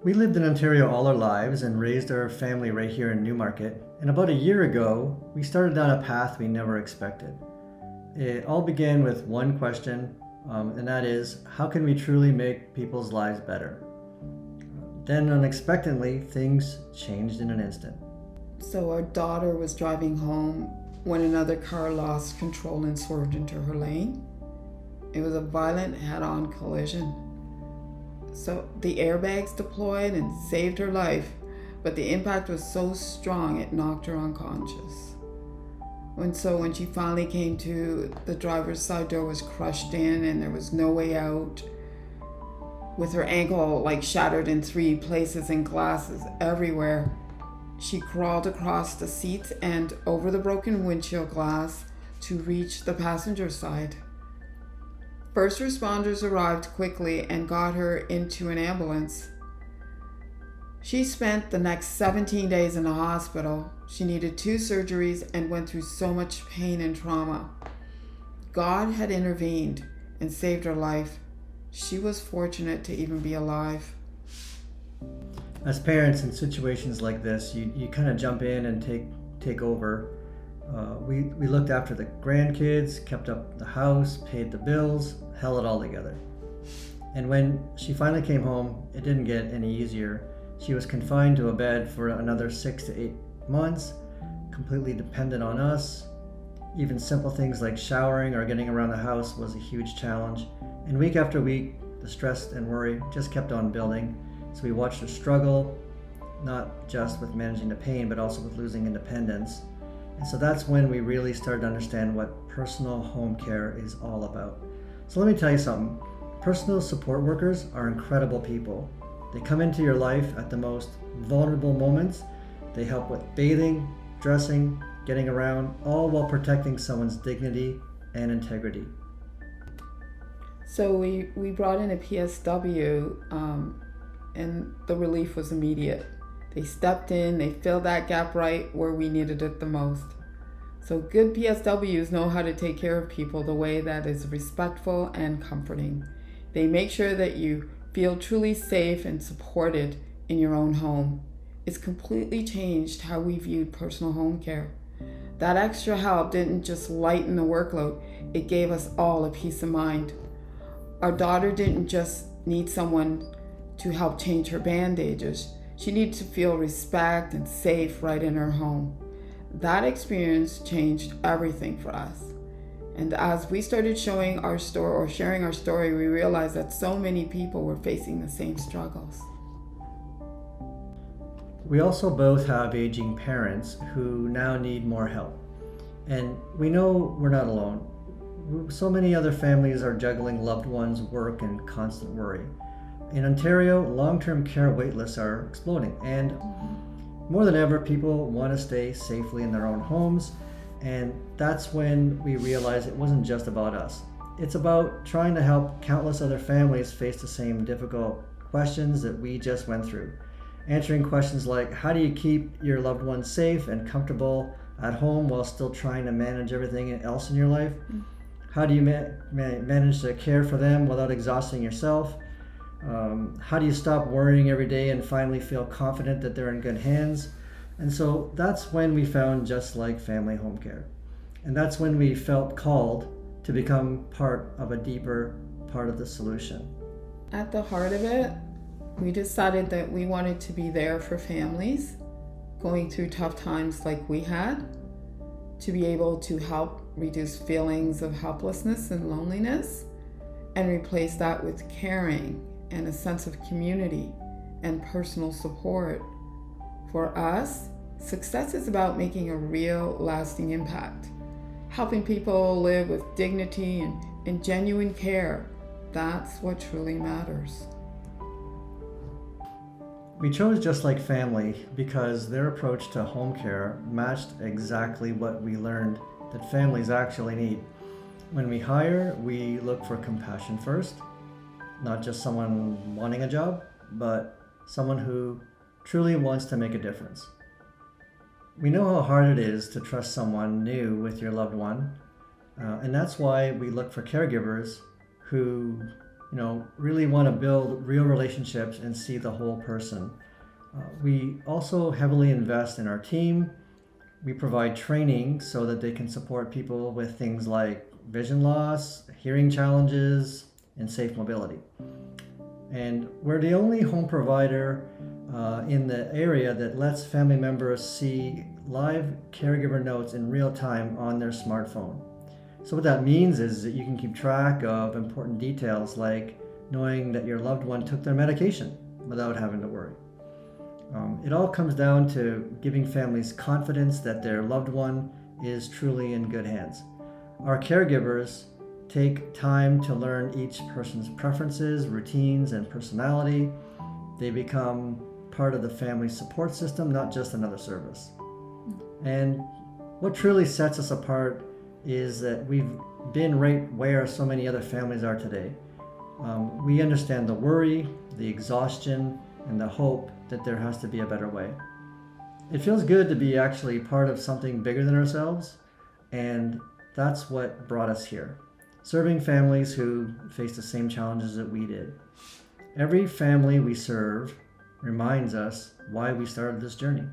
We lived in Ontario all our lives and raised our family right here in Newmarket. And about a year ago, we started down a path we never expected. It all began with one question, and that is how can we truly make people's lives better? Then, unexpectedly, things changed in an instant. So our daughter was driving home when another car lost control and swerved into her lane. It was a violent head-on collision. So the airbags deployed and saved her life, but the impact was so strong it knocked her unconscious. When she finally came to, the driver's side door was crushed in and there was no way out. With her ankle shattered in three places and glasses everywhere, she crawled across the seats and over the broken windshield glass to reach the passenger side. First responders arrived quickly and got her into an ambulance. She spent the next 17 days in the hospital. She needed 2 surgeries and went through so much pain and trauma. God had intervened and saved her life. She was fortunate to even be alive. As parents in situations like this, you kind of jump in and take over. We looked after the grandkids, kept up the house, paid the bills, held it all together. And when she finally came home, it didn't get any easier. She was confined to a bed for another 6 to 8 months, completely dependent on us. Even simple things like showering or getting around the house was a huge challenge. And week after week, the stress and worry just kept on building. So we watched her struggle, not just with managing the pain, but also with losing independence. And so that's when we really started to understand what personal home care is all about. So let me tell you something. Personal support workers are incredible people. They come into your life at the most vulnerable moments. They help with bathing, dressing, getting around, all while protecting someone's dignity and integrity. So we brought in a PSW, and the relief was immediate. They stepped in, they filled that gap right where we needed it the most. So good PSWs know how to take care of people the way that is respectful and comforting. They make sure that you feel truly safe and supported in your own home. It's completely changed how we viewed personal home care. That extra help didn't just lighten the workload, it gave us all a peace of mind. Our daughter didn't just need someone to help change her bandages. She needed to feel respect and safe right in her home. That experience changed everything for us. And as we started sharing our story, we realized that so many people were facing the same struggles. We also both have aging parents who now need more help. And we know we're not alone. So many other families are juggling loved ones' work and constant worry. In Ontario, long-term care waitlists are exploding, and more than ever, people want to stay safely in their own homes, and that's when we realized it wasn't just about us. It's about trying to help countless other families face the same difficult questions that we just went through. Answering questions like, how do you keep your loved ones safe and comfortable at home while still trying to manage everything else in your life? How do you manage to care for them without exhausting yourself? How do you stop worrying every day and finally feel confident that they're in good hands? And so that's when we found Just Like Family Home Care. And that's when we felt called to become part of a deeper part of the solution. At the heart of it, we decided that we wanted to be there for families going through tough times like we had, to be able to help reduce feelings of helplessness and loneliness, and replace that with caring and a sense of community and personal support. For us, success is about making a real, lasting impact, helping people live with dignity and genuine care. That's what truly matters. We chose Just Like Family because their approach to home care matched exactly what we learned that families actually need. When we hire, we look for compassion first, not just someone wanting a job, but someone who truly wants to make a difference. We know how hard it is to trust someone new with your loved one, and that's why we look for caregivers who really want to build real relationships and see the whole person. We also heavily invest in our team. We provide training so that they can support people with things like vision loss, hearing challenges, and safe mobility. And we're the only home provider in the area that lets family members see live caregiver notes in real time on their smartphone. So what that means is that you can keep track of important details like knowing that your loved one took their medication without having to worry. It all comes down to giving families confidence that their loved one is truly in good hands. Our caregivers take time to learn each person's preferences, routines, and personality. They become part of the family support system, not just another service. And what truly sets us apart is that we've been right where so many other families are today. We understand the worry, the exhaustion, and the hope that there has to be a better way. It feels good to be actually part of something bigger than ourselves, and that's what brought us here, serving families who face the same challenges that we did. Every family we serve reminds us why we started this journey.